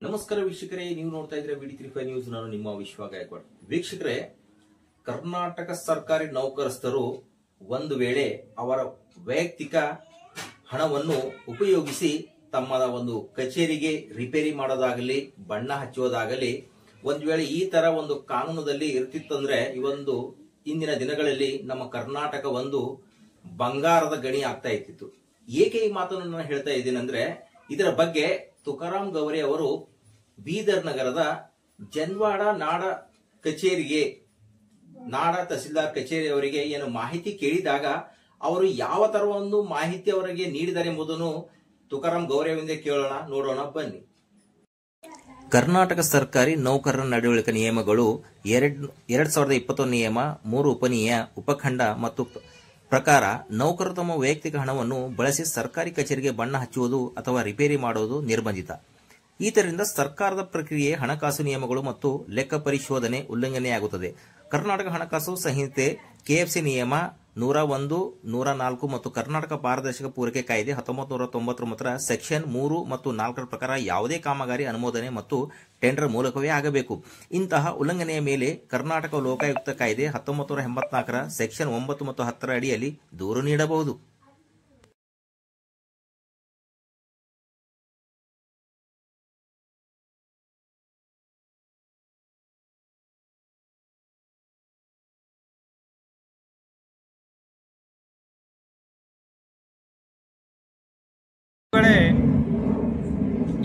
ನಮಸ್ಕಾರ ವೀಕ್ಷಕರೇ, ನೀವು ನೋಡ್ತಾ ಇದ್ರೆ VD35 ನ್ಯೂಸ್. ನಾನು ನಿಮ್ಮ ವಿಶ್ವ ಗಾಯಕ್ವಾಡ್. ವೀಕ್ಷಕರೇ, ಕರ್ನಾಟಕ ಸರ್ಕಾರಿ ನೌಕರಸ್ಥರು ಒಂದು ವೇಳೆ ಅವರ ವೈಯಕ್ತಿಕ ಹಣವನ್ನು ಉಪಯೋಗಿಸಿ ತಮ್ಮ ಒಂದು ಕಚೇರಿಗೆ ರಿಪೇರಿ ಮಾಡೋದಾಗಲಿ, ಬಣ್ಣ ಹಚ್ಚುವುದಾಗಲಿ, ಒಂದು ವೇಳೆ ಈ ತರ ಒಂದು ಕಾನೂನದಲ್ಲಿ ಇರ್ತಿತ್ತಂದ್ರೆ ಇಂದಿನ ದಿನಗಳಲ್ಲಿ ನಮ್ಮ ಕರ್ನಾಟಕ ಒಂದು ಬಂಗಾರದ ಗಣಿ ಆಗ್ತಾ ಇತ್ತು. ಏಕೆ ಈ ಮಾತನ್ನು ನಾನು ಹೇಳ್ತಾ ಇದ್ದೀನಿ ಅಂದ್ರೆ, ಇದರ ಬಗ್ಗೆ ತುಕಾರಾಂ ಗೌರಿ ಅವರು ಬೀದರ್ ನಗರದ ಜನ್ವಾಡ ನಾಡ ತಹಸೀಲ್ದಾರ್ ಕಚೇರಿ ಅವರಿಗೆ ಏನು ಮಾಹಿತಿ ಕೇಳಿದಾಗ ಅವರು ಯಾವ ತರ ಒಂದು ಮಾಹಿತಿ ಅವರಿಗೆ ನೀಡಿದ್ದಾರೆ ಎಂಬುದನ್ನು ತುಕಾರಾಂ ಗೌರಿ ಅವರಿಂದ ಕೇಳೋಣ, ನೋಡೋಣ ಬನ್ನಿ. ಕರ್ನಾಟಕ ಸರ್ಕಾರಿ ನೌಕರರ ನಡವಳಿಕೆ ನಿಯಮಗಳು 2021 ನಿಯಮ 3 ಉಪಖಂಡ ಮತ್ತು ಪ್ರಕಾರ ನೌಕರರು ತಮ್ಮ ವೈಯಕ್ತಿಕ ಹಣವನ್ನು ಬಳಸಿ ಸರ್ಕಾರಿ ಕಚೇರಿಗೆ ಬಣ್ಣ ಹಚ್ಚುವುದು ಅಥವಾ ರಿಪೇರಿ ಮಾಡುವುದು ನಿರ್ಬಂಧಿತ. ಇದರಿಂದ ಸರ್ಕಾರದ ಪ್ರಕ್ರಿಯೆ, ಹಣಕಾಸು ನಿಯಮಗಳು ಮತ್ತು ಲೆಕ್ಕ ಪರಿಶೋಧನೆ ಉಲ್ಲಂಘನೆಯಾಗುತ್ತದೆ. ಕರ್ನಾಟಕ ಹಣಕಾಸು ಸಂಹಿತೆ KFC ನಿಯಮ 101, 104 ಮತ್ತು ಕರ್ನಾಟಕ ಪಾರದರ್ಶಕ ಪೂರೈಕೆ ಕಾಯ್ದೆ 1999 ಸೆಕ್ಷನ್ 3 ಮತ್ತು 4 ಪ್ರಕಾರ ಯಾವುದೇ ಕಾಮಗಾರಿ ಅನುಮೋದನೆ ಮತ್ತು ಟೆಂಡರ್ ಮೂಲಕವೇ ಆಗಬೇಕು. ಇಂತಹ ಉಲ್ಲಂಘನೆಯ ಮೇಲೆ ಕರ್ನಾಟಕ ಲೋಕಾಯುಕ್ತ ಕಾಯ್ದೆ 1984 ಸೆಕ್ಷನ್ 9 ಮತ್ತು 10 ಅಡಿಯಲ್ಲಿ ದೂರು ನೀಡಬಹುದು.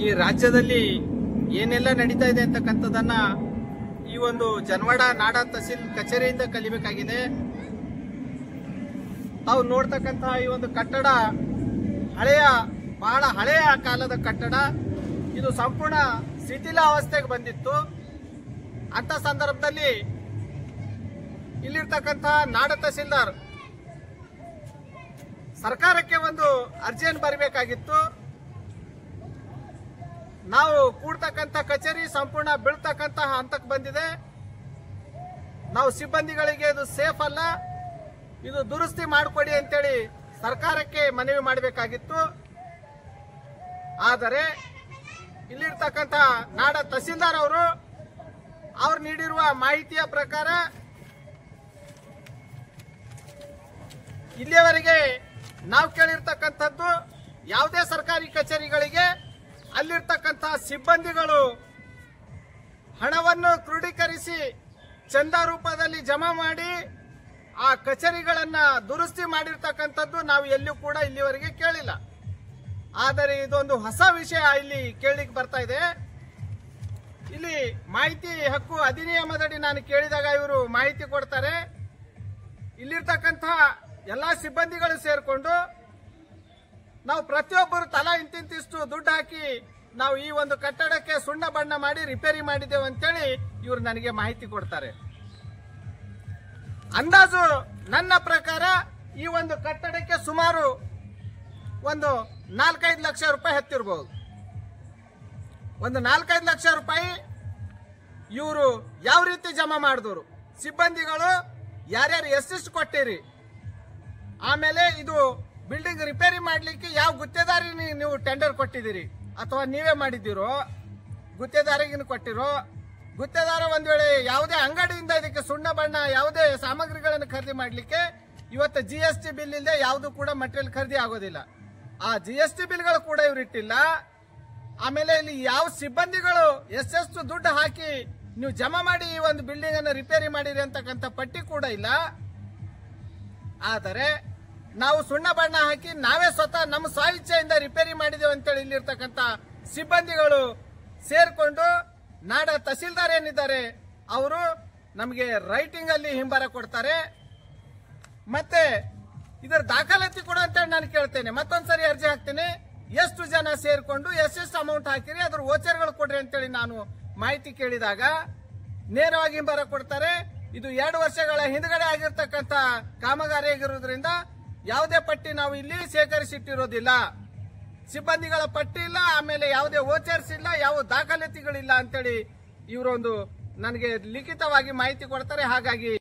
ಈ ರಾಜ್ಯದಲ್ಲಿ ಏನೆಲ್ಲ ನಡೀತಾ ಇದೆ ಅಂತಕ್ಕಂಥದ್ದನ್ನ ಈ ಒಂದು ಜನ್ವಾಡ ನಾಡ ತಹಸೀಲ್ ಕಚೇರಿಯಿಂದ ಕಲಿಬೇಕಾಗಿದೆ. ತಾವು ನೋಡ್ತಕ್ಕಂತಹ ಈ ಒಂದು ಕಟ್ಟಡ ಬಹಳ ಹಳೆಯ ಕಾಲದ ಕಟ್ಟಡ. ಇದು ಸಂಪೂರ್ಣ ಶಿಥಿಲಾವಸ್ಥೆಗೆ ಬಂದಿತ್ತು. ಅಂತ ಸಂದರ್ಭದಲ್ಲಿ ಇಲ್ಲಿರ್ತಕ್ಕಂತಹ ನಾಡ ತಹಸೀಲ್ದಾರ್ ಸರ್ಕಾರಕ್ಕೆ ಒಂದು ಅರ್ಜಿಯನ್ನು ಬರಬೇಕಾಗಿತ್ತು. ನಾವು ಕೂಡ್ತಕ್ಕಂಥ ಕಚೇರಿ ಸಂಪೂರ್ಣ ಬೀಳ್ತಕ್ಕಂತಹ ಹಂತಕ್ಕೆ ಬಂದಿದೆ. ನಾವು ಸಿಬ್ಬಂದಿಗಳಿಗೆ ಇದು ಸೇಫ್ ಅಲ್ಲ, ಇದು ದುರಸ್ತಿ ಮಾಡಿಕೊಡಿ ಅಂತೇಳಿ ಸರ್ಕಾರಕ್ಕೆ ಮನವಿ ಮಾಡಬೇಕಾಗಿತ್ತು. ಆದರೆ ಇಲ್ಲಿರ್ತಕ್ಕಂಥ ನಾಡ ತಹಸೀಲ್ದಾರ್ ಅವರು ನೀಡಿರುವ ಮಾಹಿತಿಯ ಪ್ರಕಾರ ಇಲ್ಲಿಯವರೆಗೆ ನಾವು ಕೇಳಿರ್ತಕ್ಕಂಥದ್ದು, ಯಾವುದೇ ಸರ್ಕಾರಿ ಕಚೇರಿಗಳಿಗೆ ಅಲ್ಲಿರ್ತಕ್ಕಂತಹ ಸಿಬ್ಬಂದಿಗಳು ಹಣವನ್ನು ಕ್ರೋಢೀಕರಿಸಿ ಚಂದಾ ರೂಪದಲ್ಲಿ ಜಮಾ ಮಾಡಿ ಆ ಕಚೇರಿಗಳನ್ನ ದುರಸ್ತಿ ಮಾಡಿರ್ತಕ್ಕಂಥದ್ದು ನಾವು ಎಲ್ಲೂ ಕೂಡ ಇಲ್ಲಿವರೆಗೆ ಕೇಳಿಲ್ಲ. ಆದರೆ ಇದೊಂದು ಹೊಸ ವಿಷಯ ಇಲ್ಲಿ ಕೇಳಲಿಕ್ಕೆ ಬರ್ತಾ ಇದೆ. ಇಲ್ಲಿ ಮಾಹಿತಿ ಹಕ್ಕು ಅಧಿನಿಯಮದಡಿ ನಾನು ಕೇಳಿದಾಗ ಇವರು ಮಾಹಿತಿ ಕೊಡ್ತಾರೆ. ಇಲ್ಲಿರ್ತಕ್ಕಂತಹ ಎಲ್ಲಾ ಸಿಬ್ಬಂದಿಗಳು ಸೇರ್ಕೊಂಡು ನಾವು ಪ್ರತಿಯೊಬ್ಬರು ತಲಾ ಇಂತಿಂತಿಷ್ಟು ದುಡ್ಡು ಹಾಕಿ ನಾವು ಈ ಒಂದು ಕಟ್ಟಡಕ್ಕೆ ಸುಣ್ಣ ಬಣ್ಣ ಮಾಡಿ ರಿಪೇರಿ ಮಾಡಿದ್ದೇವೆ ಅಂತೇಳಿ ಇವರು ನನಗೆ ಮಾಹಿತಿ ಕೊಡ್ತಾರೆ. ಅಂದಾಜು ನನ್ನ ಪ್ರಕಾರ ಈ ಒಂದು ಕಟ್ಟಡಕ್ಕೆ ಸುಮಾರು ಒಂದು 4-5 ಲಕ್ಷ ರೂಪಾಯಿ ಹತ್ತಿರಬಹುದು. ಒಂದು 4-5 ಲಕ್ಷ ರೂಪಾಯಿ ಇವರು ಯಾವ ರೀತಿ ಜಮಾ ಮಾಡಿದವರು, ಸಿಬ್ಬಂದಿಗಳು ಯಾರ್ಯಾರು ಎಷ್ಟೆಷ್ಟು ಕೊಟ್ಟಿರಿ, ಆಮೇಲೆ ಇದು ಬಿಲ್ಡಿಂಗ್ ರಿಪೇರಿ ಮಾಡ್ಲಿಕ್ಕೆ ಯಾವ ಗುತ್ತೇದಾರಿ ನೀವು ಟೆಂಡರ್ ಕೊಟ್ಟಿದ್ದೀರಿ ಅಥವಾ ನೀವೇ ಮಾಡಿದ್ದೀರೋ, ಗುತ್ತೇದಾರಿಗೆ ಕೊಟ್ಟಿರೋ, ಗುತ್ತೇದಾರ ಒಂದ್ ವೇಳೆ ಯಾವುದೇ ಅಂಗಡಿಯಿಂದ ಇದಕ್ಕೆ ಸುಣ್ಣ ಬಣ್ಣ ಯಾವುದೇ ಸಾಮಗ್ರಿಗಳನ್ನು ಖರೀದಿ ಮಾಡ್ಲಿಕ್ಕೆ ಇವತ್ತು GST ಬಿಲ್ ಇಲ್ಲದೆ ಯಾವುದು ಕೂಡ ಮಟೀರಿಯಲ್ ಖರೀದಿ ಆಗೋದಿಲ್ಲ. ಆ GST ಬಿಲ್ಗಳು ಕೂಡ ಇವ್ರು ಇಟ್ಟಿಲ್ಲ. ಆಮೇಲೆ ಇಲ್ಲಿ ಯಾವ ಸಿಬ್ಬಂದಿಗಳು ಎಷ್ಟೆಷ್ಟು ದುಡ್ಡು ಹಾಕಿ ನೀವು ಜಮಾ ಮಾಡಿ ಈ ಒಂದು ಬಿಲ್ಡಿಂಗ್ ಅನ್ನು ರಿಪೇರಿ ಮಾಡಿರಿ ಅಂತಕ್ಕಂಥ ಪಟ್ಟಿ ಕೂಡ ಇಲ್ಲ. ಆದರೆ ನಾವು ಸುಣ್ಣ ಬಣ್ಣ ಹಾಕಿ ನಾವೇ ಸ್ವತಃ ನಮ್ಮ ಸ್ವ-ಇಚ್ಛೆಯಿಂದ ರಿಪೇರಿ ಮಾಡಿದೇವೆ ಅಂತೇಳಿ ಇಲ್ಲಿರ್ತಕ್ಕಂಥ ಸಿಬ್ಬಂದಿಗಳು ಸೇರ್ಕೊಂಡು ನಾಡ ತಹಸೀಲ್ದಾರ್ ಏನಿದ್ದಾರೆ ಅವರು ನಮಗೆ ರೈಟಿಂಗ್ ಅಲ್ಲಿ ಹಿಂಬಾರ ಕೊಡ್ತಾರೆ. ಮತ್ತೆ ಇದರ ದಾಖಲಾತಿ ಕೊಡು ಅಂತೇಳಿ ನಾನು ಕೇಳ್ತೇನೆ. ಮತ್ತೊಂದ್ಸರಿ ಅರ್ಜಿ ಹಾಕ್ತೇನೆ, ಎಷ್ಟು ಜನ ಸೇರ್ಕೊಂಡು ಎಷ್ಟೆಷ್ಟು ಅಮೌಂಟ್ ಹಾಕಿರಿ, ಅದ್ರ ವೋಚರ್ಗಳು ಕೊಡ್ರಿ ಅಂತೇಳಿ ನಾನು ಮಾಹಿತಿ ಕೇಳಿದಾಗ ನೇರವಾಗಿ ಹಿಂಬಾರ ಕೊಡ್ತಾರೆ. ಇದು 2 ವರ್ಷಗಳ ಹಿಂದ್ಗಡೆ ಆಗಿರ್ತಕ್ಕಂಥ ಕಾಮಗಾರಿ ಆಗಿರೋದ್ರಿಂದ ಯಾವುದೇ ಪಟ್ಟಿ ನಾವು ಇಲ್ಲಿ ಸೇಕರಿಸಿಟ್ಟಿರೋದಿಲ್ಲ, ಸಿಬ್ಬಂದಿಗಳ ಪಟ್ಟಿ ಇಲ್ಲ, ಆಮೇಲೆ ಯಾವುದೇ ವೋಚರ್ಸ್ ಇಲ್ಲ, ಯಾವ ದಾಖಲಾತಿಗಳಿಲ್ಲ ಅಂತೇಳಿ ಇವರೊಂದು ನನಗೆ ಲಿಖಿತವಾಗಿ ಮಾಹಿತಿ ಕೊಡ್ತಾರೆ. ಹಾಗಾಗಿ